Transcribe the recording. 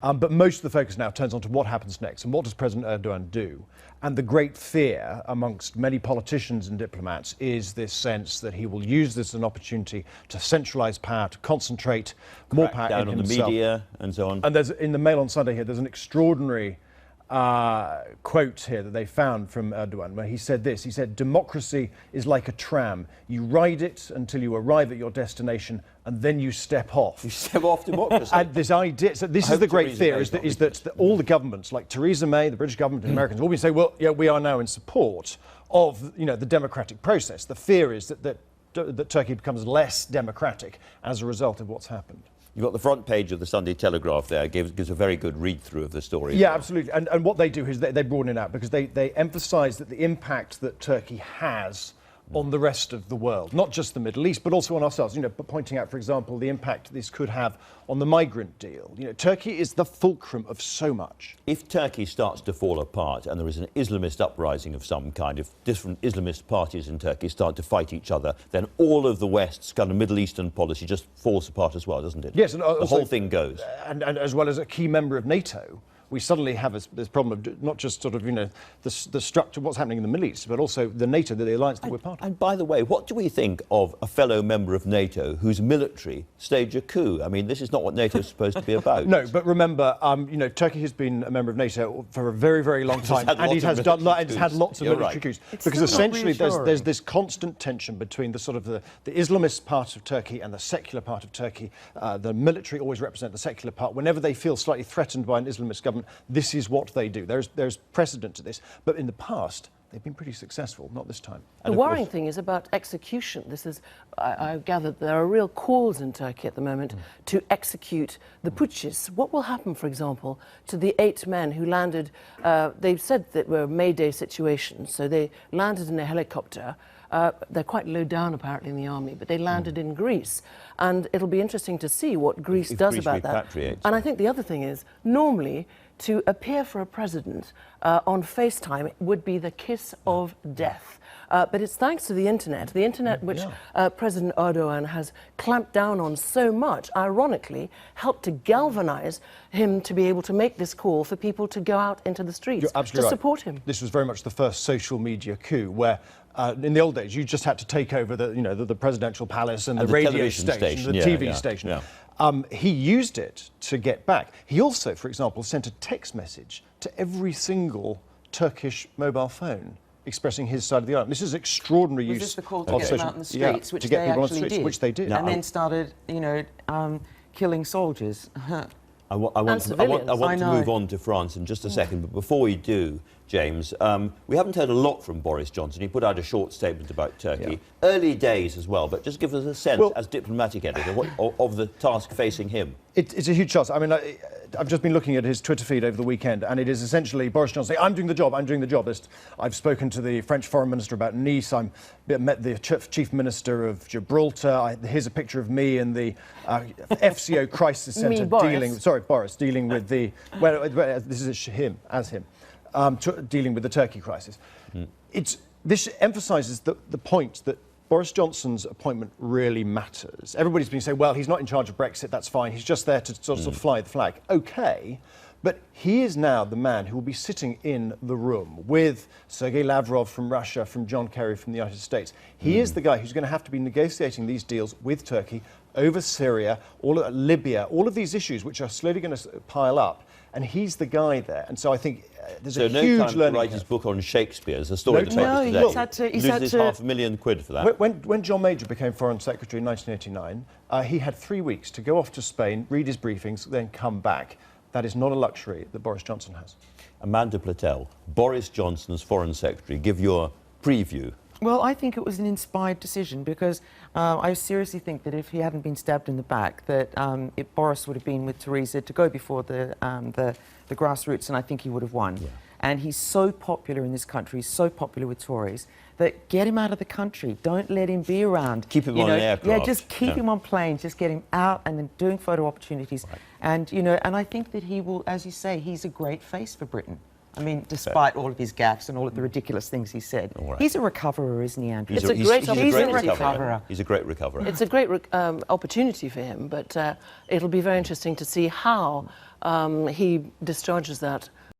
But most of the focus now turns on to what happens next and what does President Erdogan do. And the great fear amongst many politicians and diplomats is this sense that he will use this as an opportunity to centralise power, to concentrate more power in himself. Down on the media and so on. And there's, in the Mail on Sunday here, there's an extraordinary quote here that they found from Erdogan where he said this. He said, "Democracy is like a tram. You ride it until you arrive at your destination and then you step off." You step off democracy. And this idea, so this is the great fear, is that all the governments, like Theresa May, the British government, and Americans, all be saying, well, yeah, we are now in support of the democratic process. The fear is that Turkey becomes less democratic as a result of what's happened. You've got the front page of the Sunday Telegraph there, gives a very good read-through of the story. Yeah, absolutely. And what they do is they broaden it out because they emphasise that the impact that Turkey has on the rest of the world, not just the Middle East, but also on ourselves, pointing out, for example, the impact this could have on the migrant deal. Turkey is the fulcrum of so much. If Turkey starts to fall apart and there is an Islamist uprising of some kind, if different Islamist parties in Turkey start to fight each other, then all of the West's kind of Middle Eastern policy just falls apart as well, doesn't it? Yes, and the whole thing goes. And as well as a key member of NATO, we suddenly have this problem of not just sort of, the structure, what's happening in the Middle East, but also the NATO, the alliance that we're part of. And by the way, what do we think of a fellow member of NATO whose military staged a coup? I mean, this is not what NATO is supposed to be about. No, but remember, Turkey has been a member of NATO for a very, very long time, and it has had lots of military coups. Because essentially there's this constant tension between the sort of the Islamist part of Turkey and the secular part of Turkey. The military always represent the secular part. Whenever they feel slightly threatened by an Islamist government, this is what they do. There's precedent to this. But in the past, they've been pretty successful, not this time. The worrying thing is about execution. I gather there are real calls in Turkey at the moment to execute the putschists. What will happen, for example, to the 8 men who landed, they've said that were Mayday situations, so they landed in a helicopter. They're quite low down, apparently, in the army, but they landed in Greece. And it'll be interesting to see what Greece does about that. And I think the other thing is, normally, to appear for a president on FaceTime would be the kiss of death. But it's thanks to the internet, which President Erdogan has clamped down on so much, ironically, helped to galvanise him to be able to make this call for people to go out into the streets to support him. This was very much the first social media coup where in the old days, you just had to take over the presidential palace and the radio station, the TV station. Yeah. He used it to get back. He also, for example, sent a text message to every single Turkish mobile phone expressing his side of the island. This is extraordinary use. Was this the call to get them out in the streets, which they did? And then started, killing soldiers. I want to move on to France in just a second, but before we do, James, we haven't heard a lot from Boris Johnson. He put out a short statement about Turkey. Yeah. Early days as well, but just give us a sense, as diplomatic editor, of the task facing him. It's a huge task. I mean, I've just been looking at his Twitter feed over the weekend, and it is essentially Boris Johnson saying, I'm doing the job. I've spoken to the French foreign minister about Nice. I met the chief minister of Gibraltar. Here's a picture of me in the FCO crisis centre dealing with the... Well, this is him, dealing with the Turkey crisis. This emphasises the point that Boris Johnson's appointment really matters. Everybody's been saying, well, he's not in charge of Brexit, that's fine. He's just there to sort of fly the flag. OK, but he is now the man who will be sitting in the room with Sergei Lavrov from Russia, from John Kerry from the United States. He is the guy who's going to have to be negotiating these deals with Turkey over Syria, Libya, all of these issues which are slowly going to pile up. And he's the guy there. And so I think there's a huge learning. So no time to write his book on Shakespeare. There's a story to make today. He loses £500,000 for that. When John Major became Foreign Secretary in 1989, he had 3 weeks to go off to Spain, read his briefings, then come back. That is not a luxury that Boris Johnson has. Amanda Platel, Boris Johnson's Foreign Secretary, give your preview. Well, I think it was an inspired decision because I seriously think that if he hadn't been stabbed in the back, that Boris would have been with Theresa to go before the grassroots, and I think he would have won. Yeah. And he's so popular in this country, he's so popular with Tories, that get him out of the country. Don't let him be around. Keep him on an aircraft. Yeah, just keep him on planes, just get him out and then doing photo opportunities. Right. And, and I think that he will, as you say, he's a great face for Britain. I mean, despite all of his gaffes and all of the ridiculous things he said. Right. He's a recoverer, isn't he, Andrew? He's a great recoverer. He's a great recoverer. It's a great opportunity for him, but it'll be very interesting to see how he discharges that